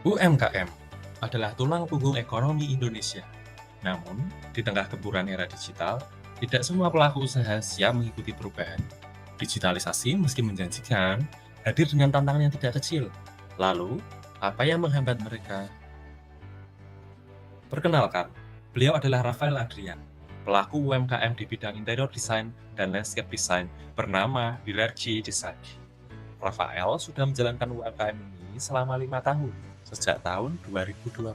UMKM adalah tulang punggung ekonomi Indonesia. Namun, di tengah gempuran era digital, tidak semua pelaku usaha siap mengikuti perubahan. Digitalisasi meski menjanjikan, hadir dengan tantangan yang tidak kecil. Lalu, apa yang menghambat mereka? Perkenalkan, beliau adalah Rafael Adrian, pelaku UMKM di bidang interior design dan landscape design bernama Bilarji Design. Rafael sudah menjalankan UMKM ini selama 5 tahun, sejak tahun 2020.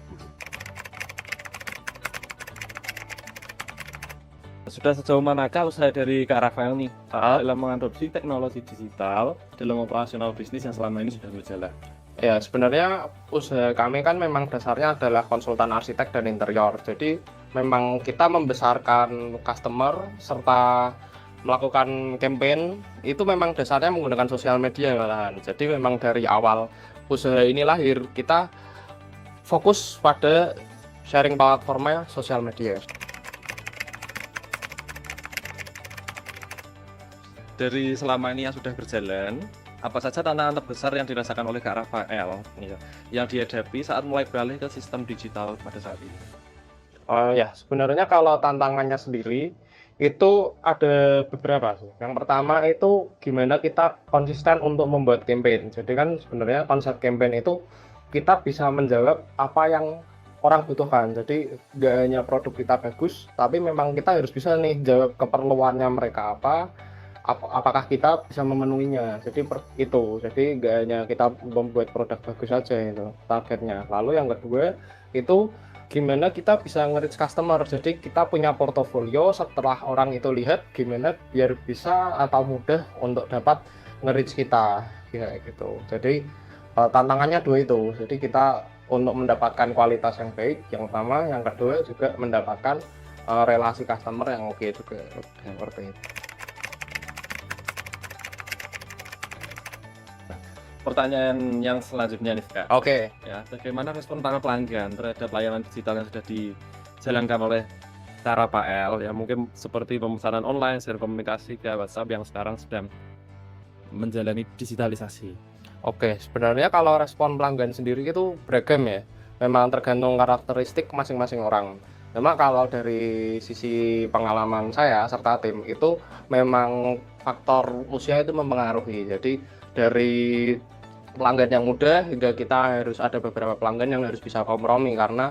Sudah sejauh manakah usaha dari Kak Rafael nih dalam mengadopsi teknologi digital dalam operasional bisnis yang selama ini sudah berjalan? Ya, sebenarnya usaha kami kan memang dasarnya adalah konsultan arsitek dan interior. Jadi memang kita membesarkan customer serta melakukan campaign itu memang dasarnya menggunakan sosial media malahan. Jadi memang dari awal usaha ini lahir kita fokus pada sharing platformnya sosial media. Dari selama ini yang sudah berjalan, apa saja tantangan terbesar yang dirasakan oleh Kak Rafael yang dihadapi saat mulai beralih ke sistem digital pada saat ini? Ya, sebenarnya kalau tantangannya sendiri itu ada beberapa sih. Yang pertama itu gimana kita konsisten untuk membuat campaign. Jadi kan sebenarnya konsep campaign itu kita bisa menjawab apa yang orang butuhkan. Jadi nggak hanya produk kita bagus, tapi memang kita harus bisa nih jawab keperluannya mereka apakah kita bisa memenuhinya. Jadi itu. Jadi nggak hanya kita membuat produk bagus saja itu targetnya. Lalu yang kedua itu gimana kita bisa nge-reach customer. Jadi kita punya portofolio, setelah orang itu lihat gimana biar bisa atau mudah untuk dapat nge-reach kita kayak gitu. Jadi tantangannya dua itu. Jadi kita untuk mendapatkan kualitas yang baik yang pertama, yang kedua juga mendapatkan relasi customer yang oke juga seperti itu. Pertanyaan yang selanjutnya nih Kak, Oke. ya bagaimana respon para pelanggan terhadap layanan digital yang sudah dijalankan oleh Kak Rafael ya, mungkin seperti pemesanan online, share komunikasi via WhatsApp yang sekarang sedang menjalani digitalisasi. Oke, sebenarnya kalau respon pelanggan sendiri itu beragam ya. Memang tergantung karakteristik masing-masing orang. Memang kalau dari sisi pengalaman saya serta tim itu memang faktor usia itu mempengaruhi. Jadi dari pelanggan yang muda hingga kita harus ada beberapa pelanggan yang harus bisa kompromi karena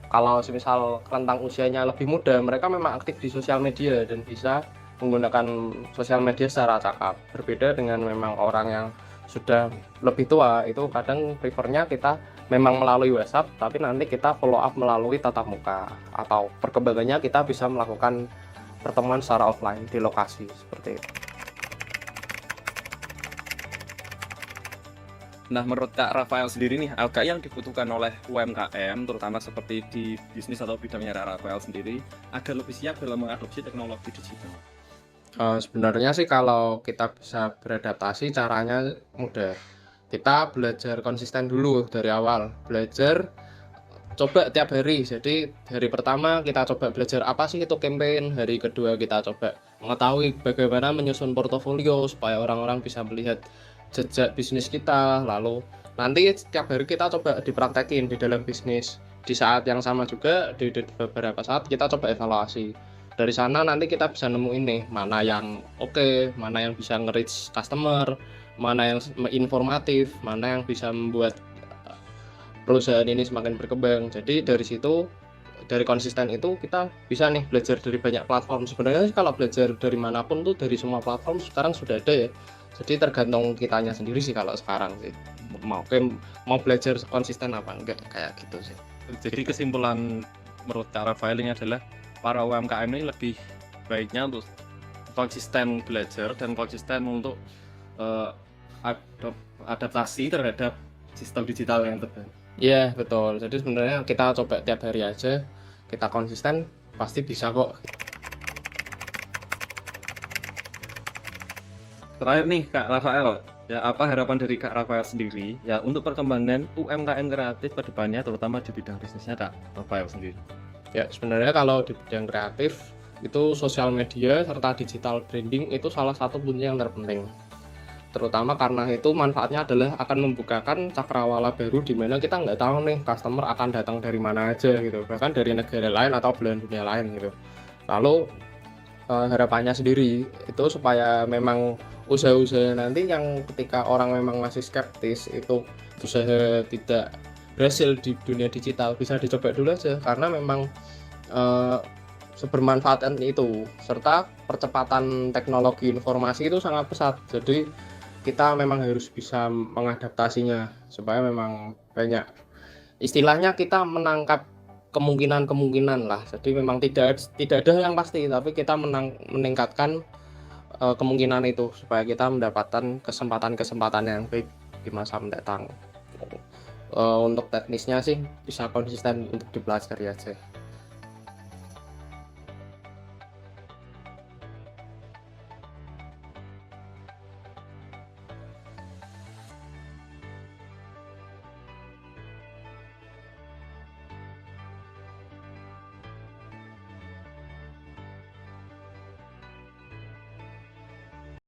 kalau semisal rentang usianya lebih muda, mereka memang aktif di sosial media dan bisa menggunakan sosial media secara cakap. Berbeda dengan memang orang yang sudah lebih tua, itu kadang prefernya kita memang melalui WhatsApp, tapi nanti kita follow up melalui tatap muka, atau perkembangannya kita bisa melakukan pertemuan secara offline di lokasi seperti itu. Nah, menurut Kak Rafael sendiri nih, apa yang dibutuhkan oleh UMKM, terutama seperti di bisnis atau bidangnya Kak Rafael sendiri, agar lebih siap dalam mengadopsi teknologi digital? Sebenarnya sih kalau kita bisa beradaptasi caranya mudah. Kita belajar konsisten dulu dari awal, belajar coba tiap hari. Jadi hari pertama kita coba belajar apa sih itu campaign, hari kedua kita coba mengetahui bagaimana menyusun portofolio supaya orang-orang bisa melihat jejak bisnis kita. Lalu nanti setiap hari kita coba dipraktekin di dalam bisnis. Di saat yang sama juga di beberapa saat kita coba evaluasi. Dari sana nanti kita bisa nemuin nih mana yang oke, mana yang bisa nge-reach customer, mana yang informatif, mana yang bisa membuat perusahaan ini semakin berkembang. Jadi dari situ, dari konsisten itu kita bisa nih belajar dari banyak platform. Sebenarnya kalau belajar dari manapun tuh dari semua platform sekarang sudah ada ya. Jadi tergantung kitanya sendiri sih kalau sekarang sih. Mau belajar konsisten apa enggak kayak gitu sih. Jadi kesimpulan menurut Kak Rafael ini adalah para UMKM ini lebih baiknya untuk konsisten belajar dan konsisten untuk adaptasi terhadap sistem digital yang terbaru. Iya betul. Jadi sebenarnya kita coba tiap hari aja, kita konsisten pasti bisa kok. Terakhir nih Kak Rafael, ya apa harapan dari Kak Rafael sendiri ya untuk perkembangan UMKM kreatif ke depannya, terutama di bidang bisnisnya Kak Rafael sendiri? Ya sebenarnya kalau di bidang kreatif itu sosial media serta digital branding itu salah satu kunci yang terpenting. terutama karena itu manfaatnya adalah akan membukakan cakrawala baru di mana kita nggak tahu nih customer akan datang dari mana aja gitu, bahkan dari negara lain atau belahan dunia lain gitu. Lalu harapannya sendiri itu supaya memang usaha-usaha nanti yang ketika orang memang masih skeptis itu usaha tidak berhasil di dunia digital bisa dicoba dulu aja, karena memang sebermanfaatan itu, serta percepatan teknologi informasi itu sangat pesat. Jadi kita memang harus bisa mengadaptasinya supaya memang banyak, istilahnya kita menangkap kemungkinan-kemungkinan lah. Jadi memang tidak ada yang pasti, tapi kita meningkatkan kemungkinan itu supaya kita mendapatkan kesempatan-kesempatan yang baik di masa mendatang. Untuk teknisnya sih bisa konsisten untuk dipelajari aja.